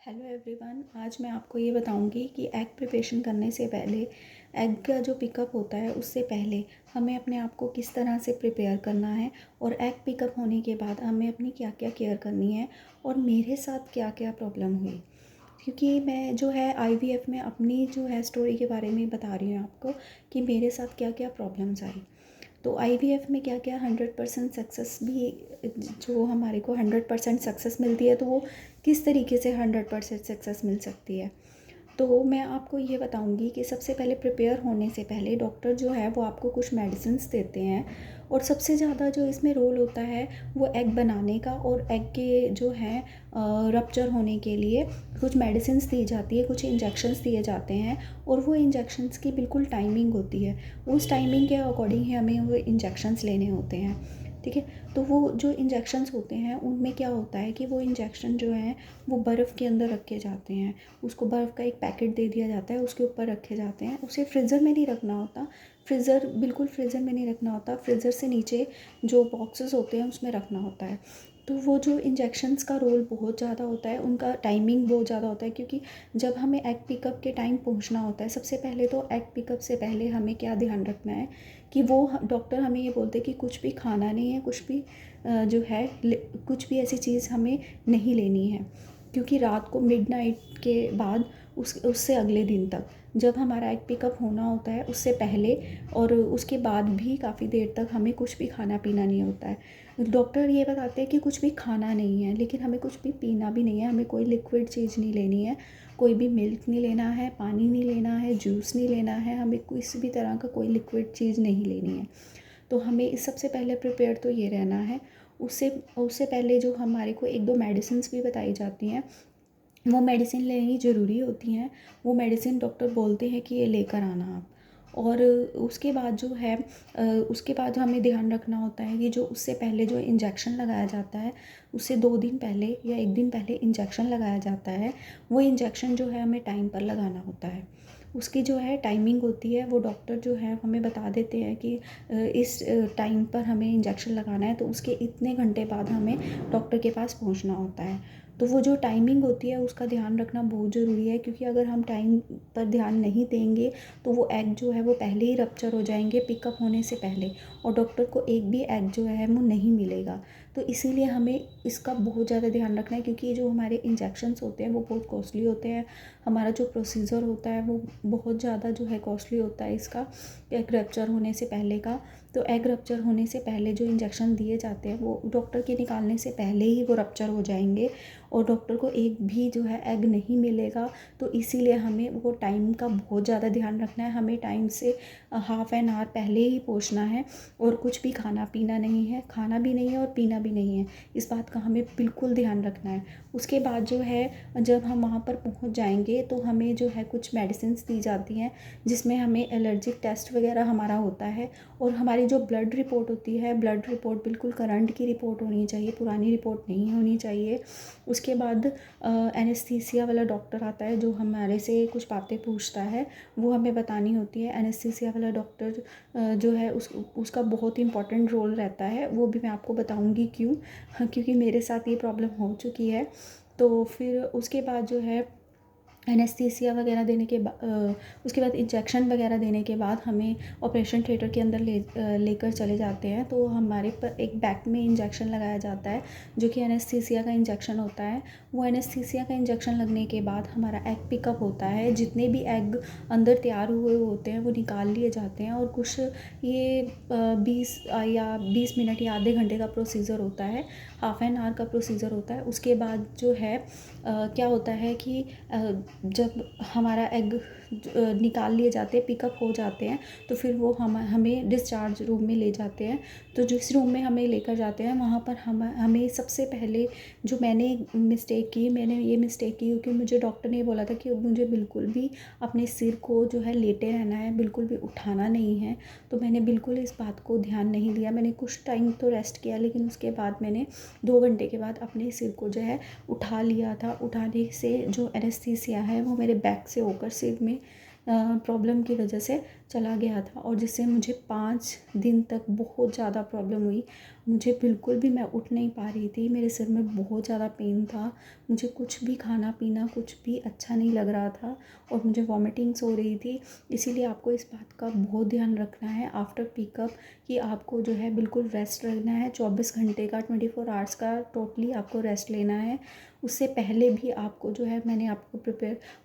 Hello everyone. आज मैं आपको ये बताऊंगी कि एग प्रिपरेशन करने से पहले एग का जो पिकअप होता है उससे पहले हमें अपने आप को किस तरह से प्रिपेयर करना है और एग पिकअप होने के बाद हमें अपनी क्या क्या केयर करनी है और मेरे साथ क्या क्या प्रॉब्लम हुई। क्योंकि मैं जो है आईवीएफ में अपनी जो है स्टोरी के बारे में बता रही हूँ आपको कि मेरे साथ क्या क्या प्रॉब्लम्स आई। तो आईवीएफ में क्या क्या 100% सक्सेस भी, जो हमारे को 100% सक्सेस मिलती है तो वो किस तरीके से 100% सक्सेस मिल सकती है। तो मैं आपको ये बताऊंगी कि सबसे पहले प्रिपेयर होने से पहले डॉक्टर जो है वो आपको कुछ मेडिसिन्स देते हैं और सबसे ज़्यादा जो इसमें रोल होता है वो एग बनाने का और एग के जो है रप्चर होने के लिए कुछ मेडिसिन्स दी जाती है, कुछ इंजेक्शन्स दिए जाते हैं और वो इंजेक्शन्स की बिल्कुल टाइमिंग होती है। उस टाइमिंग के अकॉर्डिंग ही हमें वो इंजेक्शन्स लेने होते हैं, ठीक है। तो वो जो इंजेक्शन्स होते हैं उनमें क्या होता है कि वो इंजेक्शन जो है वो बर्फ़ के अंदर रखे जाते हैं। उसको बर्फ़ का एक पैकेट दे दिया जाता है, उसके ऊपर रखे जाते हैं। उसे फ्रीज़र में नहीं रखना होता, बिल्कुल फ्रीज़र में नहीं रखना होता, फ्रीज़र से नीचे जो बॉक्सेस होते हैं उसमें रखना होता है। तो वो जो इंजेक्शन्स का रोल बहुत ज़्यादा होता है, उनका टाइमिंग बहुत ज़्यादा होता है, क्योंकि जब हमें एग पिकअप के टाइम पहुंचना होता है, सबसे पहले तो एग पिकअप से पहले हमें क्या ध्यान रखना है कि वो डॉक्टर हमें ये बोलते हैं कि कुछ भी खाना नहीं है, कुछ भी जो है कुछ भी ऐसी चीज़ हमें नहीं लेनी है। क्योंकि रात को मिडनाइट के बाद उससे अगले दिन तक जब हमारा एग पिकअप होना होता है उससे पहले और उसके बाद भी काफ़ी देर तक हमें कुछ भी खाना पीना नहीं होता है। डॉक्टर ये बताते हैं कि कुछ भी खाना नहीं है, लेकिन हमें कुछ भी पीना भी नहीं है। हमें कोई लिक्विड चीज़ नहीं लेनी है, कोई भी मिल्क नहीं लेना है, पानी नहीं लेना है, जूस नहीं लेना है, हमें किसी भी तरह का कोई लिक्विड चीज़ नहीं लेनी है। तो हमें इस सबसे पहले प्रिपेयर तो ये रहना है। उससे उससे पहले जो हमारे को एक दो मेडिसिन्स भी बताई जाती हैं, वो मेडिसिन लेनी ज़रूरी होती हैं। वो मेडिसिन डॉक्टर बोलते हैं कि ये लेकर आना आप। और उसके बाद जो है उसके बाद हमें ध्यान रखना होता है कि जो उससे पहले जो इंजेक्शन लगाया जाता है, उससे 2 दिन पहले या 1 दिन पहले इंजेक्शन लगाया जाता है, वो इंजेक्शन जो है हमें टाइम पर लगाना होता है। उसकी जो है टाइमिंग होती है, वो डॉक्टर जो है हमें बता देते हैं कि इस टाइम पर हमें इंजेक्शन लगाना है, तो उसके इतने घंटे बाद हमें डॉक्टर के पास पहुंचना होता है। तो वो जो टाइमिंग होती है उसका ध्यान रखना बहुत ज़रूरी है, क्योंकि अगर हम टाइम पर ध्यान नहीं देंगे तो वो एग जो है वो पहले ही रप्चर हो जाएंगे पिकअप होने से पहले, और डॉक्टर को एक भी एग जो है वो नहीं मिलेगा। तो इसीलिए हमें इसका बहुत ज़्यादा ध्यान रखना है, क्योंकि जो हमारे इंजेक्शन्स होते हैं वो बहुत कॉस्टली होते हैं। हमारा जो प्रोसीजर होता है वो बहुत ज़्यादा जो है कॉस्टली होता है इसका, एग रप्चर होने से पहले का। तो एग रप्चर होने से पहले जो इंजेक्शन दिए जाते हैं वो डॉक्टर के निकालने से पहले ही वो रप्चर हो जाएंगे और डॉक्टर को एक भी जो है एग नहीं मिलेगा। तो इसीलिए हमें वो टाइम का बहुत ज़्यादा ध्यान रखना है। हमें टाइम से हाफ़ एन आवर पहले ही पहुंचना है और कुछ भी खाना पीना नहीं है, खाना भी नहीं है और पीना भी नहीं है। इस बात का हमें बिल्कुल ध्यान रखना है। उसके बाद जो है जब हम वहाँ पर पहुँच जाएंगे तो हमें जो है कुछ मेडिसिन्स दी जाती हैं, जिसमें हमें एलर्जिक टेस्ट वगैरह हमारा होता है। और हमारी जो ब्लड रिपोर्ट होती है, ब्लड रिपोर्ट बिल्कुल करंट की रिपोर्ट होनी चाहिए, पुरानी रिपोर्ट नहीं होनी चाहिए। उसके बाद एनेस्थीसिया वाला डॉक्टर आता है जो हमारे से कुछ बातें पूछता है, वो हमें बतानी होती है। एनेस्थीसिया वाला डॉक्टर जो है उसका बहुत इंपॉर्टेंट रोल रहता है, वो भी मैं आपको बताऊंगी क्यों। हाँ, क्योंकि मेरे साथ ये प्रॉब्लम हो चुकी है। तो फिर उसके बाद जो है एनेस्थीसिया वगैरह देने के उसके बाद इंजेक्शन वगैरह देने के बाद हमें ऑपरेशन थिएटर के अंदर लेकर चले जाते हैं। तो हमारे पर एक बैक में इंजेक्शन लगाया जाता है जो कि एनेस्थीसिया का इंजेक्शन होता है। वो एनेस्थीसिया का इंजेक्शन लगने के बाद हमारा एग पिकअप होता है। जितने भी एग अंदर तैयार हुए होते हैं वो निकाल लिए जाते हैं, और कुछ ये 20 मिनट या आधे घंटे का प्रोसीजर होता है, हाफ़ एन आवर का प्रोसीजर होता है। उसके बाद जो है क्या होता है कि जब हमारा एग निकाल लिए जाते हैं, पिकअप हो जाते हैं, तो फिर वो हमें डिस्चार्ज रूम में ले जाते हैं। तो जिस रूम में हमें लेकर जाते हैं वहाँ पर हमें सबसे पहले जो मैंने ये मिस्टेक की क्योंकि मुझे डॉक्टर ने बोला था कि मुझे बिल्कुल भी अपने सिर को जो है लेटे रहना है, बिल्कुल भी उठाना नहीं है। तो मैंने बिल्कुल इस बात को ध्यान नहीं दिया। मैंने कुछ टाइम तो रेस्ट किया, लेकिन उसके बाद मैंने 2 घंटे के बाद अपने सिर को जो है उठा लिया था। उठाने से जो एनेस्थीसिया है वो मेरे बैक से होकर सिर में प्रॉब्लम की वजह से चला गया था और जिससे मुझे 5 दिन तक बहुत ज़्यादा प्रॉब्लम हुई। मुझे बिल्कुल भी, मैं उठ नहीं पा रही थी, मेरे सिर में बहुत ज़्यादा पेन था, मुझे कुछ भी खाना पीना कुछ भी अच्छा नहीं लग रहा था और मुझे वॉमिटिंग्स हो रही थी। इसीलिए आपको इस बात का बहुत ध्यान रखना है आफ्टर पिकअप कि आपको जो है बिल्कुल रेस्ट लेना है। 24 घंटे का, 24 आवर्स का टोटली आपको रेस्ट लेना है। उससे पहले भी आपको जो है,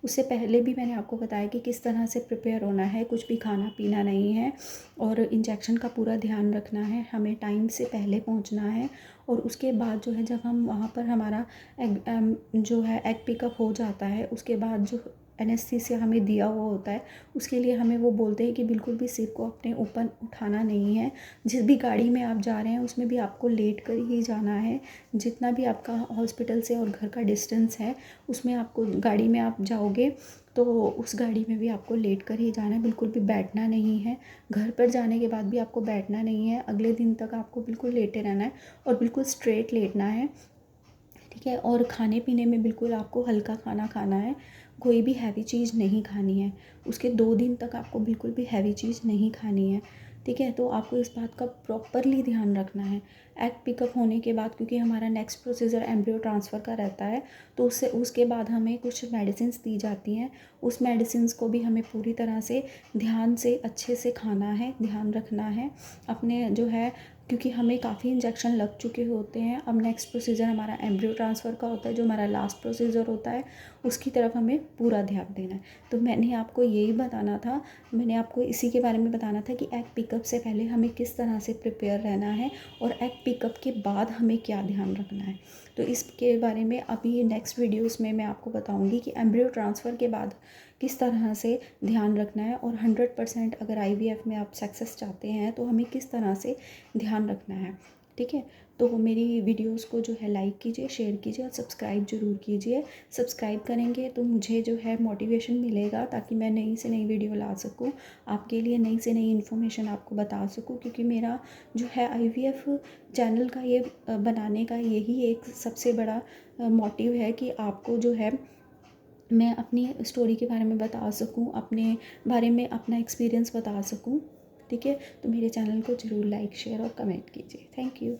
उससे पहले भी मैंने आपको बताया कि किस तरह से प्रिपेयर होना है। कुछ भी खाना पीना नहीं है और इंजेक्शन का पूरा ध्यान रखना है, हमें टाइम से पहले पहुंचना है। और उसके बाद जो है, जब हम वहाँ पर हमारा जो है एग पिकअप हो जाता है, उसके बाद जो एनेस्थीसिया हमें दिया हुआ होता है, उसके लिए हमें वो बोलते हैं कि बिल्कुल भी सिर को अपने ऊपर उठाना नहीं है। जिस भी गाड़ी में आप जा रहे हैं उसमें भी आपको लेट कर ही जाना है। जितना भी आपका हॉस्पिटल से और घर का डिस्टेंस है, उसमें आपको, गाड़ी में आप जाओगे तो उस गाड़ी में भी आपको लेट कर ही जाना है, बिल्कुल भी बैठना नहीं है। घर पर जाने के बाद भी आपको बैठना नहीं है, अगले दिन तक आपको बिल्कुल लेटे रहना है और बिल्कुल स्ट्रेट लेटना है, ठीक है। और खाने पीने में बिल्कुल आपको हल्का खाना खाना है, कोई भी हैवी चीज़ नहीं खानी है। उसके 2 दिन तक आपको बिल्कुल भी हैवी चीज़ नहीं खानी है, ठीक है। तो आपको इस बात का प्रॉपरली ध्यान रखना है। एग पिकअप होने के बाद, क्योंकि हमारा नेक्स्ट प्रोसीजर एम्ब्रियो ट्रांसफ़र का रहता है, तो उसके बाद हमें कुछ मेडिसिन्स दी जाती हैं। उस मेडिसिन्स को भी हमें पूरी तरह से ध्यान से अच्छे से खाना है, ध्यान रखना है अपने जो है, क्योंकि हमें काफ़ी इंजेक्शन लग चुके होते हैं। अब नेक्स्ट प्रोसीजर हमारा एम्ब्रियो ट्रांसफ़र का होता है, जो हमारा लास्ट प्रोसीजर होता है, उसकी तरफ हमें पूरा ध्यान देना है। तो मैंने आपको यही बताना था, मैंने आपको इसी के बारे में बताना था कि एग पिकअप से पहले हमें किस तरह से प्रिपेयर रहना है और एग पिकअप के बाद हमें क्या ध्यान रखना है। तो इसके बारे में अभी नेक्स्ट वीडियोस में मैं आपको बताऊंगी कि एम्ब्रियो ट्रांसफ़र के बाद किस तरह से ध्यान रखना है और 100% अगर IVF में आप सक्सेस चाहते हैं तो हमें किस तरह से ध्यान रखना है, ठीक है। तो मेरी वीडियोस को जो है लाइक कीजिए, शेयर कीजिए और सब्सक्राइब ज़रूर कीजिए। सब्सक्राइब करेंगे तो मुझे जो है मोटिवेशन मिलेगा, ताकि मैं नई से नई वीडियो ला सकूं, आपके लिए नई से नई इन्फॉर्मेशन आपको बता सकूं। क्योंकि मेरा जो है IVF चैनल का ये बनाने का यही एक सबसे बड़ा मोटिव है कि आपको जो है, मैं अपनी स्टोरी के बारे में बता सकूं, अपने बारे में अपना एक्सपीरियंस बता सकूं, ठीक है। तो मेरे चैनल को ज़रूर लाइक शेयर और कमेंट कीजिए। Thank you.